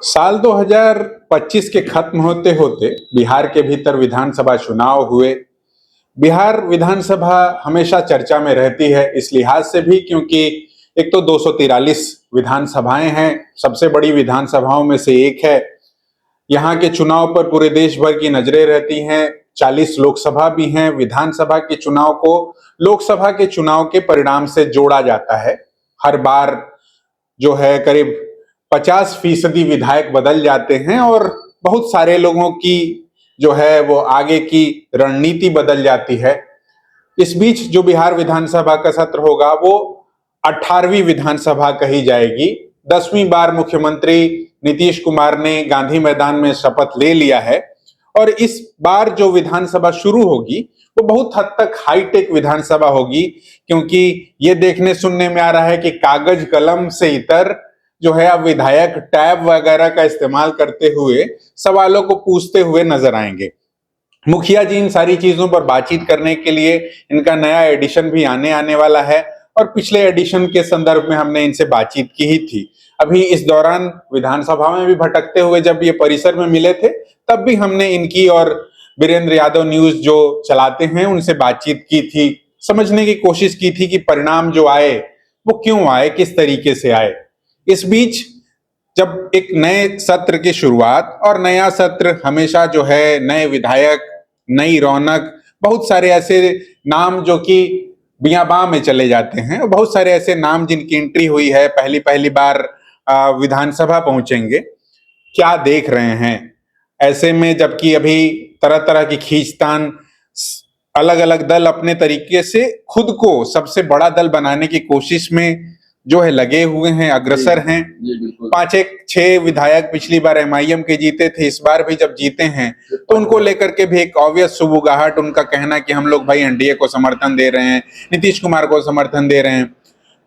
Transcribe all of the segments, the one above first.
साल 2025 के खत्म होते होते बिहार के भीतर विधानसभा चुनाव हुए। बिहार विधानसभा हमेशा चर्चा में रहती है इस लिहाज से भी क्योंकि एक तो 243 विधानसभाएं हैं, सबसे बड़ी विधानसभाओं में से एक है। यहाँ के चुनाव पर पूरे देश भर की नजरें रहती हैं। 40 लोकसभा भी हैं। विधानसभा के चुनाव को लोकसभा के चुनाव के परिणाम से जोड़ा जाता है। हर बार जो है करीब 50% विधायक बदल जाते हैं और बहुत सारे लोगों की जो है वो आगे की रणनीति बदल जाती है। इस बीच जो बिहार विधानसभा का सत्र होगा वो 18वीं विधानसभा कही जाएगी। 10वीं बार मुख्यमंत्री नीतीश कुमार ने गांधी मैदान में शपथ ले लिया है और इस बार जो विधानसभा शुरू होगी वो बहुत हद तक हाईटेक विधानसभा होगी क्योंकि ये देखने सुनने में आ रहा है कि कागज कलम से इतर जो है अब विधायक टैब वगैरह का इस्तेमाल करते हुए सवालों को पूछते हुए नजर आएंगे। मुखिया जी इन सारी चीजों पर बातचीत करने के लिए इनका नया एडिशन भी आने वाला है और पिछले एडिशन के संदर्भ में हमने इनसे बातचीत की ही थी। अभी इस दौरान विधानसभा में भी भटकते हुए जब ये परिसर में मिले थे तब भी हमने इनकी और वीरेंद्र यादव न्यूज जो चलाते हैं उनसे बातचीत की थी, समझने की कोशिश की थी कि परिणाम जो आए वो क्यों आए, किस तरीके से आए। इस बीच जब एक नए सत्र की शुरुआत और नया सत्र हमेशा जो है नए विधायक, नई रौनक, बहुत सारे ऐसे नाम जो कि बियाबां में चले जाते हैं, बहुत सारे ऐसे नाम जिनकी एंट्री हुई है, पहली बार विधानसभा पहुंचेंगे, क्या देख रहे हैं। ऐसे में जबकि अभी तरह तरह की खींचतान, अलग अलग दल अपने तरीके से खुद को सबसे बड़ा दल बनाने की कोशिश में जो है लगे हुए हैं, अग्रसर हैं। 5-6 विधायक पिछली बार एमआईएम के जीते थे, इस बार भी जब जीते हैं तो उनको लेकर के भी एक ऑब्वियस सुबुगाहट, उनका कहना कि हम लोग भाई एनडीए को समर्थन दे रहे हैं, नीतीश कुमार को समर्थन दे रहे हैं।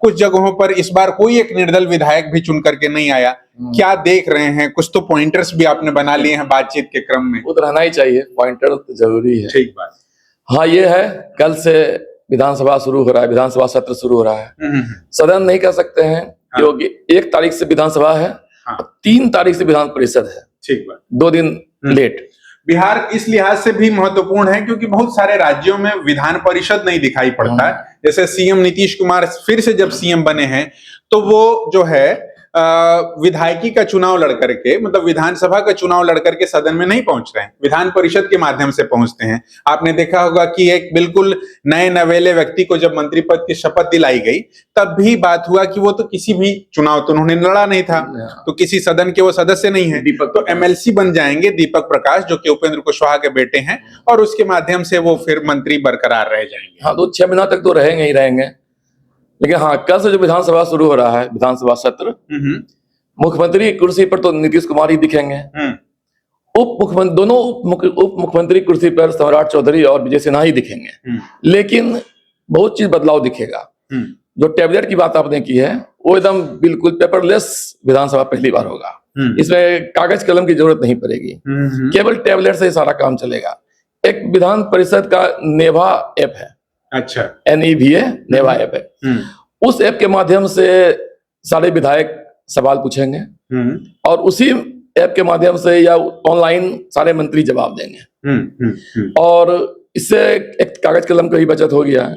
कुछ जगहों पर इस बार कोई एक निर्दल विधायक भी चुन करके नहीं आया। क्या देख रहे हैं? कुछ तो पॉइंटर्स भी आपने बना लिए हैं बातचीत के क्रम में। वो तो रहना ही चाहिए, पॉइंटर तो जरूरी है। ठीक बात। हाँ, ये है, कल से विधानसभा शुरू हो रहा है, विधानसभा सत्र शुरू हो रहा है। सदन नहीं कर सकते हैं क्योंकि 1 तारीख से विधानसभा है, 3 तारीख से विधान परिषद है। ठीक बात। 2 दिन लेट। बिहार इस लिहाज से भी महत्वपूर्ण है क्योंकि बहुत सारे राज्यों में विधान परिषद नहीं दिखाई पड़ता है। जैसे सीएम नीतीश कुमार फिर से जब सीएम बने हैं तो वो जो है विधायकी का चुनाव लड़ करके, मतलब विधानसभा का चुनाव लड़ करके सदन में नहीं पहुंच रहे हैं, विधान परिषद के माध्यम से पहुंचते हैं। आपने देखा होगा कि एक बिल्कुल नए नवेले व्यक्ति को जब मंत्री पद की शपथ दिलाई गई तब भी बात हुआ कि वो तो किसी भी चुनाव तो उन्होंने लड़ा नहीं था, तो किसी सदन के वो सदस्य नहीं है, तो एमएलसी बन जाएंगे दीपक प्रकाश जो कि उपेंद्र कुशवाहा के बेटे हैं और उसके माध्यम से वो फिर मंत्री बरकरार रह जाएंगे। हाँ, तो 6 महीना तक तो रहेंगे ही रहेंगे। लेकिन हाँ, कल से जो विधानसभा शुरू हो रहा है, विधानसभा सत्र, मुख्यमंत्री की कुर्सी पर तो नीतीश कुमार ही दिखेंगे। उप मुख्यमंत्री कुर्सी पर सम्राट चौधरी और विजय सिन्हा ही दिखेंगे। लेकिन बहुत चीज बदलाव दिखेगा। जो टैबलेट की बात आपने की है वो एकदम बिल्कुल पेपरलेस विधानसभा पहली बार होगा। इसमें कागज कलम की जरूरत नहीं पड़ेगी, केवल टैबलेट से ही सारा काम चलेगा। एक विधान परिषद का नेवा ऐप है, अच्छा, NEVA नेवा ऐप है। उस ऐप के माध्यम से सारे विधायक सवाल पूछेंगे और उसी ऐप के माध्यम से या ऑनलाइन सारे मंत्री जवाब देंगे। और इससे एक कागज कलम की बचत हो गया है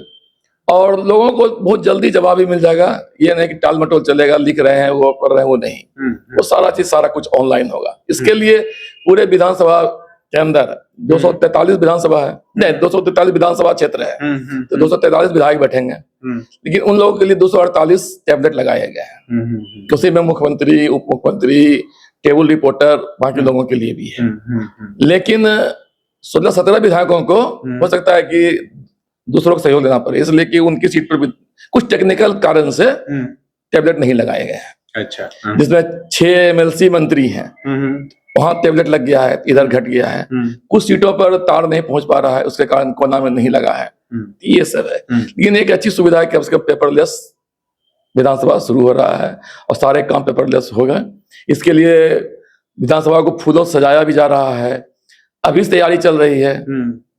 और लोगों को बहुत जल्दी जवाब भी मिल जाएगा। ये नहीं कि टाल मटोल चलेगा, लिख रहे हैं वो कर रहे हैं, वो नहीं। वो सारा कुछ ऑनलाइन होगा। इसके लिए पूरे विधानसभा के अंदर 243 विधानसभा है, नहीं 243 विधानसभा क्षेत्र है, तो 243 विधायक बैठेंगे। लेकिन उन लोगों के लिए 248 टैबलेट लगाए गए हैं। उसी में मुख्यमंत्री, उप मुख्यमंत्री, टेबल रिपोर्टर बाकी लोगों के लिए भी है। लेकिन 16-17 विधायकों को हो सकता है कि दूसरों को सहयोग लेना पड़े, इसलिए कि उनकी सीट पर भी कुछ टेक्निकल कारण से टैबलेट नहीं लगाए गए हैं। अच्छा, जिसमें 6 MLC मंत्री हैं, वहां टैबलेट लग गया है, इधर घट गया है। कुछ सीटों पर तार नहीं पहुंच पा रहा है, उसके कारण कोना में नहीं लगा है। ये सब है। लेकिन एक अच्छी सुविधा है कि उसका पेपरलेस विधानसभा शुरू हो रहा है और सारे काम पेपरलेस हो गए। इसके लिए विधानसभा को फूलों से सजाया भी जा रहा है। अभी तैयारी चल रही है।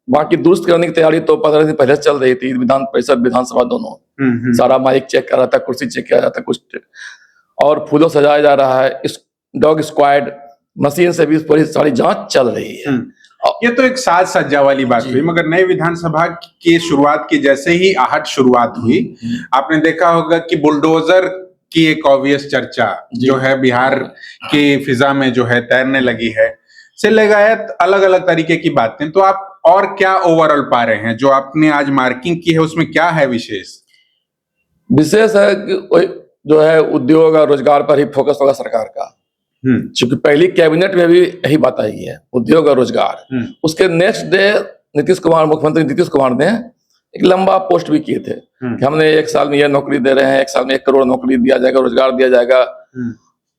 बाकी दुरुस्त करने की तैयारी तो 15 दिन पहले चल रही थी। विधान परिषद, विधानसभा दोनों, सारा माइक चेक कर रहा था, कुर्सी चेक किया जाता कुछ, और फूलों सजाया जा रहा है। इस डॉग स्क्वाड मशीन से भी पूरी सारी जांच चल रही है। ये तो एक साज सज्जा वाली बात हुई, मगर नए विधानसभा की शुरुआत की जैसे ही आहट शुरुआत हुई, आपने देखा होगा कि बुलडोजर की एक ऑब्वियस चर्चा जो है बिहार की फिजा में जो है तैरने लगी है, से लगायत अलग अलग तरीके की बातें। तो आप और क्या ओवरऑल पा रहे हैं, जो आपने आज मार्किंग की है उसमें क्या है विशेष? विशेष है कि जो है उद्योग और रोजगार पर ही फोकस होगा सरकार का, क्योंकि पहली कैबिनेट में भी यही बात आई है, उद्योग और रोजगार। उसके नेक्स्ट डे मुख्यमंत्री नीतीश कुमार ने एक लंबा पोस्ट भी किए थे कि हमने 1 साल में ये नौकरी दे रहे हैं, 1 साल में 1 करोड़ नौकरी दिया जाएगा, रोजगार दिया जाएगा,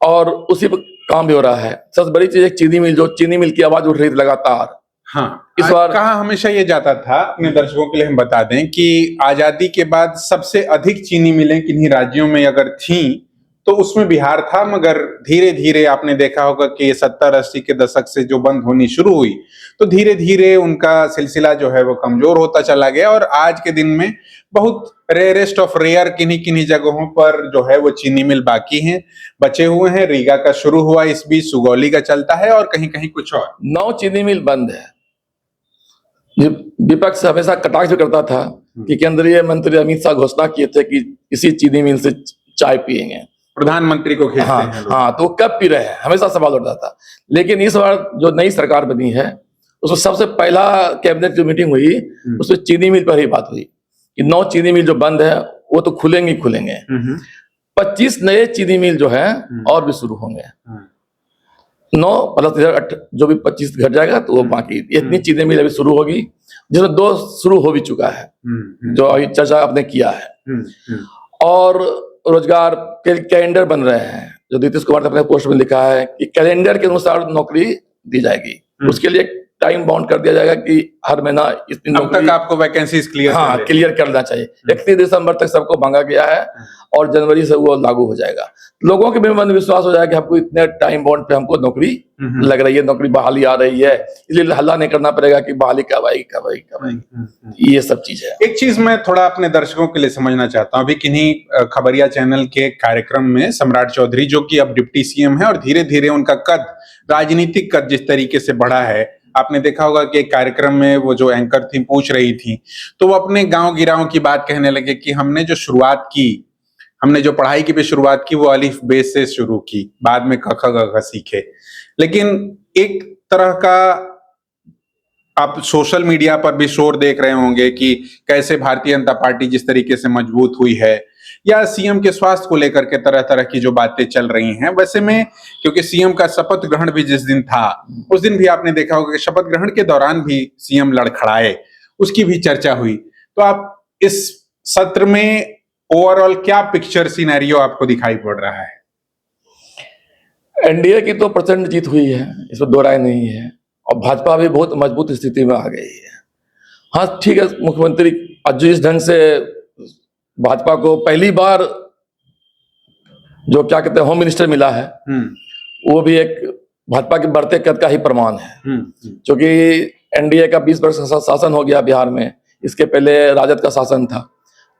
और उसी पर काम भी हो रहा है। सबसे बड़ी चीज एक चीनी मिल, जो चीनी मिल की आवाज उठ रही थी लगातार। हाँ, इस बार कहा हमेशा ये जाता था, अपने दर्शकों के लिए हम बता दें कि आजादी के बाद सबसे अधिक चीनी मिलें किन्हीं राज्यों में अगर थी तो उसमें बिहार था, मगर धीरे धीरे आपने देखा होगा कि 70-80 के दशक से जो बंद होनी शुरू हुई, तो धीरे धीरे उनका सिलसिला जो है वो कमजोर होता चला गया, और आज के दिन में बहुत रेयरेस्ट ऑफ रेयर किन्हीं किन्हीं जगहों पर जो है वो चीनी मिल बाकी हैं, बचे हुए हैं। रीगा का शुरू हुआ, इस बीच सुगौली का चलता है, और कहीं कहीं कुछ और। 9 चीनी मिल बंद है। विपक्ष हमेशा कटाक्ष करता था कि केंद्रीय मंत्री अमित शाह घोषणा किए थे कि इसी चीनी मिल से चाय पिएंगे, प्रधानमंत्री को खींचते हैं लोग। हाँ, तो कब पी रहे हैं, हमेशा सवाल उठता था। लेकिन इस बार जो नई सरकार बनी है, उसमें सबसे पहला कैबिनेट की मीटिंग हुई, उसमें चीनी मिल पर ही बात हुई कि 9 चीनी मिल जो बंद है वो तो खुलेंगे ही खुलेंगे। 25 नए चीनी मिल जो है और भी शुरू होंगे। 9 प्लस 8 जो भी 25 घट जाएगा तो वो बाकी इतनी चीनी मिल अभी शुरू होगी, जिसमें 2 शुरू हो भी चुका है, जो अभी चर्चा आपने किया है। और रोजगार के कैलेंडर बन रहे हैं, जो नीतीश कुमार ने अपने पोस्ट में लिखा है कि कैलेंडर के अनुसार नौकरी दी जाएगी। उसके लिए टाइम बाउंड कर दिया जाएगा कि हर महीना इतनी नौकरी, तक आपको वैकेंसीज क्लियर क्लियर करना चाहिए। 31 दिसंबर तक सबको मांगा गया है और जनवरी से वो लागू हो जाएगा। लोगों के भी मन में विश्वास हो जाएगा कि हमको इतने टाइम बाउंड पे हमको नौकरी लग रही है, नौकरी बहाली आ रही है, इसलिए हल्ला नहीं करना पड़ेगा कि बहाली कब आएगी। ये सब चीज है। एक चीज मैं थोड़ा अपने दर्शकों के लिए समझना चाहता हूँ, अभी किन्हीं खबरिया चैनल के कार्यक्रम में सम्राट चौधरी, जो कि अब डिप्टी सीएम है और धीरे धीरे उनका कद, राजनीतिक कद जिस तरीके से बढ़ा है, आपने देखा होगा कि एक कार्यक्रम में वो जो एंकर थी पूछ रही थी, तो वो अपने गांव गिराव की बात कहने लगे कि हमने जो शुरुआत की, हमने जो पढ़ाई की भी शुरुआत की वो अलिफ बे से शुरू की, बाद में क ख ग घ सीखे। लेकिन एक तरह का आप सोशल मीडिया पर भी शोर देख रहे होंगे कि कैसे भारतीय जनता पार्टी जिस तरीके से मजबूत हुई है, या सीएम के स्वास्थ्य को लेकर के तरह तरह की जो बातें चल रही हैं। वैसे में क्योंकि सीएम का शपथ ग्रहण भी जिस दिन था, उस दिन भी आपने देखा होगा कि शपथ ग्रहण के दौरान भी सीएम लड़खड़ाए, उसकी भी चर्चा हुई। तो आप इस सत्र में ओवरऑल क्या पिक्चर सिनेरियो आपको दिखाई पड़ रहा है? एनडीए की तो प्रचंड जीत हुई है, इसमें दो राय नहीं है, और भाजपा भी बहुत मजबूत स्थिति में आ गई है। हाँ ठीक है, मुख्यमंत्री आज जिस ढंग से भाजपा को पहली बार जो क्या कहते हैं होम मिनिस्टर मिला है, वो भी एक भाजपा के बढ़ते कद का ही प्रमाण है। क्योंकि एनडीए का 20 वर्ष का शासन हो गया बिहार में, इसके पहले राजद का शासन था,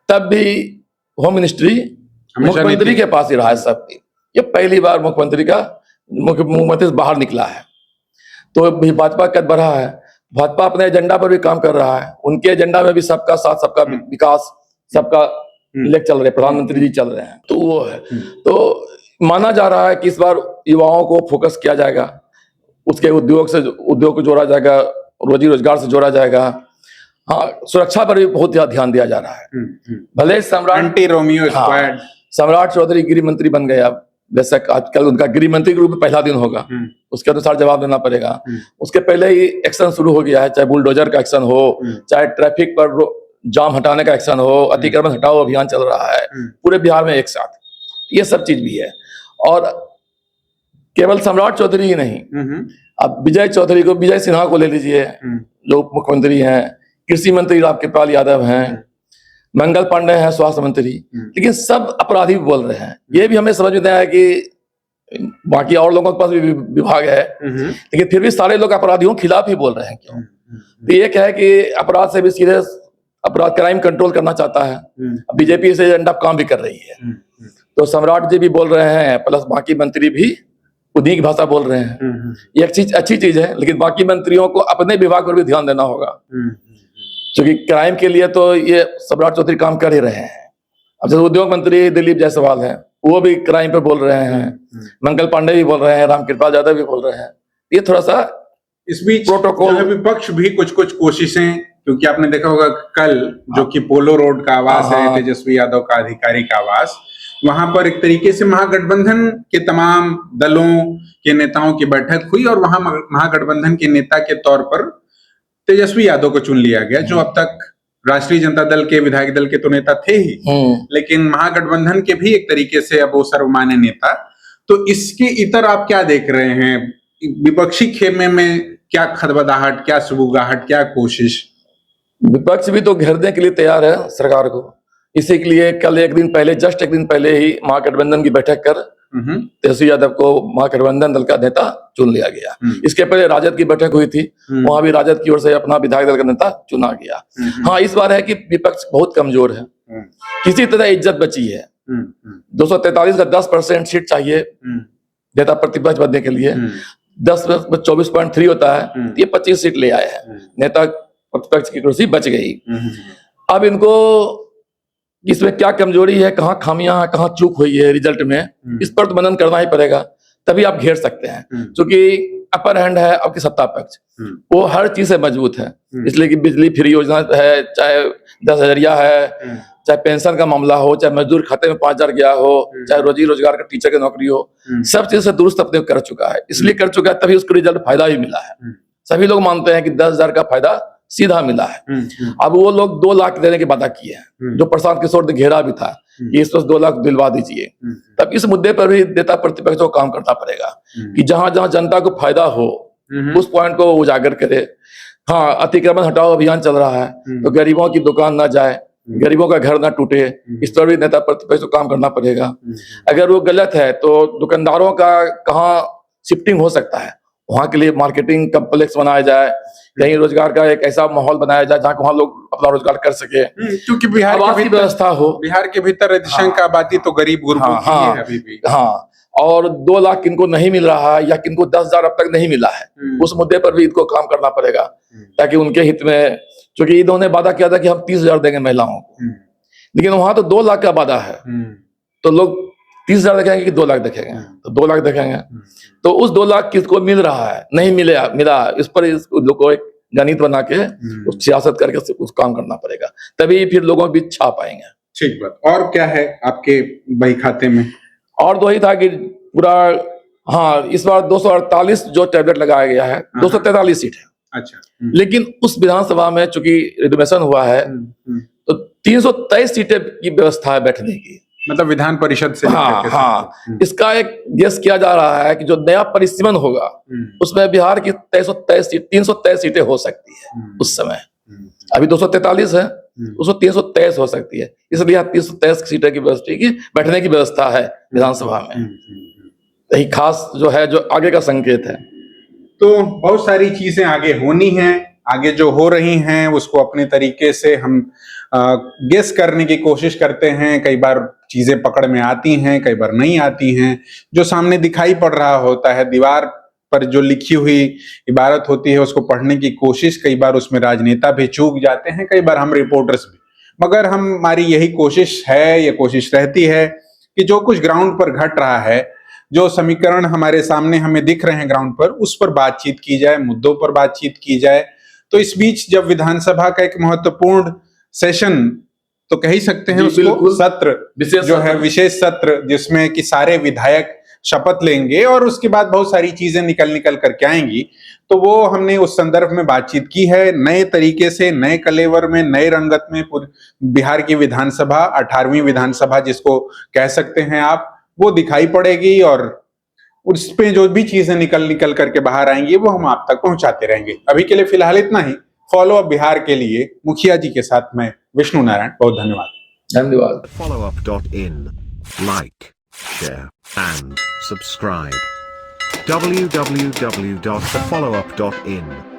तब भी होम मिनिस्ट्री मुख्यमंत्री के पास ही रहा है सब। ये पहली बार मुख्यमंत्री बाहर निकला है, तो भी भाजपा कद बढ़ा है। भाजपा अपने एजेंडा पर भी काम कर रहा है, उनके एजेंडा में भी सबका साथ, सबका विकास, सबका लेक चल रहे, प्रधानमंत्री जी चल रहे हैं, तो वो है। तो माना जा रहा है कि इस बार युवाओं को फोकस किया जाएगा, उसके उद्योग को जोड़ा जाएगा, रोजी रोजगार से जोड़ा जाएगा। हाँ, सुरक्षा पर भी बहुत ध्यान दिया जा रहा है। भले सम्राट चौधरी गृह मंत्री बन गए, अब बेशक आजकल उनका गृह मंत्री के रूप में पहला दिन होगा, उसके अनुसार जवाब देना पड़ेगा। उसके पहले ही एक्शन शुरू हो गया है, चाहे बुलडोजर का एक्शन हो, चाहे ट्रैफिक पर जाम हटाने का एक्शन हो, अतिक्रमण हटाओ अभियान चल रहा है पूरे बिहार में एक साथ, ये सब चीज भी है। और केवल सम्राट चौधरी ही नहीं, अब विजय सिन्हा को ले लीजिए, जो उप मुख्यमंत्री हैं, कृषि मंत्री रामकृपाल यादव हैं, मंगल पांडे हैं स्वास्थ्य मंत्री, लेकिन सब अपराधी बोल रहे हैं। ये भी हमें समझ में आया कि बाकी और लोगों के पास भी विभाग है, लेकिन फिर भी सारे लोग अपराधियों के खिलाफ ही बोल रहे हैं। क्यों? तो ये क्या है कि अपराध से भी सीरियस अपराध, क्राइम कंट्रोल करना चाहता है, बीजेपी से एजेंडा काम भी कर रही है। तो सम्राट जी भी बोल रहे हैं, प्लस बाकी मंत्री भी उन्हीं की भाषा बोल रहे हैं। ये एक अच्छी चीज है, लेकिन बाकी मंत्रियों को अपने विभाग पर भी ध्यान देना होगा, क्योंकि क्राइम के लिए तो ये सम्राट चौधरी काम कर ही रहे हैं। अब जैसे उद्योग मंत्री दिलीप जायसवाल हैं, वो भी क्राइम पे बोल रहे हैं, मंगल पांडे भी बोल रहे हैं, रामकृपाल यादव भी बोल रहे हैं। ये थोड़ा सा इस बीच प्रोटोकॉल जो है विपक्ष भी कुछ कुछ कोशिशें, क्योंकि आपने देखा होगा कल जो कि पोलो रोड का आवास है तेजस्वी यादव का आधिकारिक आवास, वहां पर एक तरीके से महागठबंधन के तमाम दलों के नेताओं की बैठक हुई और वहां महागठबंधन के नेता के तौर पर तेजस्वी यादव को चुन लिया गया, जो अब तक राष्ट्रीय जनता दल के विधायक दल के तो नेता थे ही, लेकिन महागठबंधन के भी एक तरीके से अब वो सर्वमान्य नेता। तो इसके इतर आप क्या देख रहे हैं? विपक्षी खेमे में क्या खदबदाहट, क्या सुगबुगाहट, क्या कोशिश? विपक्ष भी तो घेरने के लिए तैयार है सरकार को। इसी के लिए कल एक दिन पहले ही महागठबंधन की बैठक कर तेजस्वी यादव को महागठबंधन दल का नेता चुन लिया गया। इसके पहले राजद की बैठक हुई थी, वहां भी राजद की ओर से अपना विधायक दल का नेता चुना गया। हाँ, इस बार है कि विपक्ष बहुत कमजोर है, किसी तरह इज्जत बची है। 243 का 10% सीट चाहिए नेता प्रतिपक्ष बनने के लिए, 10/24.3 होता है, ये 25 सीट ले आए हैं, नेता प्रतिपक्ष की कुर्सी बच गई। अब इनको इसमें क्या कमजोरी है, कहाँ खामियां हैं, कहाँ चूक हुई है रिजल्ट में, इस पर तो मनन करना ही पड़ेगा, तभी आप घेर सकते हैं। क्योंकि अपर हैंड है आपकी सत्ता पक्ष, वो हर चीज से मजबूत है, इसलिए कि बिजली फ्री योजना है, चाहे 10,000 है, चाहे पेंशन का मामला हो, चाहे मजदूर खाते में 5,000 गया हो, चाहे रोजी रोजगार का टीचर की नौकरी हो, सब चीज से दुरुस्त अपने कर चुका है। इसलिए कर चुका है, तभी उसको रिजल्ट फायदा ही मिला है। सभी लोग मानते हैं कि 10,000 का फायदा सीधा मिला है। अब वो लोग 2 लाख देने के वादा किए हैं, जो प्रशांत किशोर ने घेरा भी था कि इस पर 2 लाख दिलवा दीजिए। तब इस मुद्दे पर भी नेता प्रतिपक्ष को काम करना पड़ेगा कि जहां जहां जनता को फायदा हो उस पॉइंट को उजागर करे। हाँ, अतिक्रमण हटाओ अभियान चल रहा है, तो गरीबों की दुकान ना जाए, गरीबों का घर ना टूटे, इस पर भी नेता प्रतिपक्ष को काम करना पड़ेगा। अगर वो गलत है तो दुकानदारों का कहाँ शिफ्टिंग हो सकता है, वहां के लिए मार्केटिंग कम्प्लेक्स बनाया जाए, कहीं रोजगार का एक ऐसा माहौल बनाया जाए जहाँ वहां लोग अपना रोजगार कर सके, क्योंकि बिहार की व्यवस्था हो। बिहार के भीतर अधिसंख्य आबादी तो गरीब गुरबों की है अभी भी। हाँ, और 2 लाख किनको नहीं मिल रहा है या किनको 10,000 अब तक नहीं मिला है, उस मुद्दे पर भी इनको काम करना पड़ेगा, ताकि उनके हित में, क्योंकि इन्होंने वादा किया था कि हम 30,000 देंगे महिलाओं को, लेकिन वहां तो 2 लाख का वादा है, तो लोग 30,000 देखेंगे कि 2 लाख देखेंगे, तो 2 लाख देखेंगे, तो उस 2 लाख किसको मिल रहा है, नहीं मिला, इस पर लोगों को एक गणित बना के उस सियासत करके उस काम करना पड़ेगा, तभी फिर लोगों के बीच छा पाएंगे। ठीक बात। और क्या है आपके बही खाते में? और तो यही था कि पूरा, हाँ, इस बार 248 जो टैबलेट लगाया गया है, 243 सीट है। अच्छा। लेकिन उस विधानसभा में चूंकि रिजर्वेशन हुआ है, तो 323 सीटें की व्यवस्था है बैठने की, मतलब विधान परिषद से। हाँ, इसका एक गेस किया जा रहा है कि जो नया परिसीमन होगा उसमें बिहार की 323 सीटें हो सकती है उस समय। अभी 243 है, उसको 323 हो सकती है, इसलिए 323 सीटें की व्यवस्था की बैठने की व्यवस्था है विधानसभा में। यही खास जो है, जो आगे का संकेत है। तो बहुत सारी चीजें आगे होनी हैं, आगे जो हो रही हैं उसको अपने तरीके से हम गेस करने की कोशिश करते हैं। कई बार चीजें पकड़ में आती हैं, कई बार नहीं आती हैं। जो सामने दिखाई पड़ रहा होता है, दीवार पर जो लिखी हुई इबारत होती है, उसको पढ़ने की कोशिश, कई बार उसमें राजनेता भी चूक जाते हैं, कई बार हम रिपोर्टर्स भी। मगर हमारी यही कोशिश है, ये कोशिश रहती है कि जो कुछ ग्राउंड पर घट रहा है, जो समीकरण हमारे सामने हमें दिख रहे हैं ग्राउंड पर, उस पर बातचीत की जाए, मुद्दों पर बातचीत की जाए। तो इस बीच जब विधानसभा का एक महत्वपूर्ण सेशन, तो कह ही सकते हैं उसको, सत्र जो है, विशेष सत्र, जिसमें कि सारे विधायक शपथ लेंगे और उसके बाद बहुत सारी चीजें निकल करके आएंगी, तो वो हमने उस संदर्भ में बातचीत की है। नए तरीके से, नए कलेवर में, नए रंगत में बिहार की विधानसभा, 18वीं विधानसभा जिसको कह सकते हैं आप, वो दिखाई पड़ेगी और उस पे जो भी चीजें निकल करके बाहर आएंगी वो हम आप तक पहुंचाते रहेंगे। अभी के लिए फिलहाल इतना ही। फॉलो अप बिहार के लिए मुखिया जी के साथ मैं विष्णु नारायण, बहुत धन्यवाद। Followup.in, like, share and subscribe. www.thefollowup.in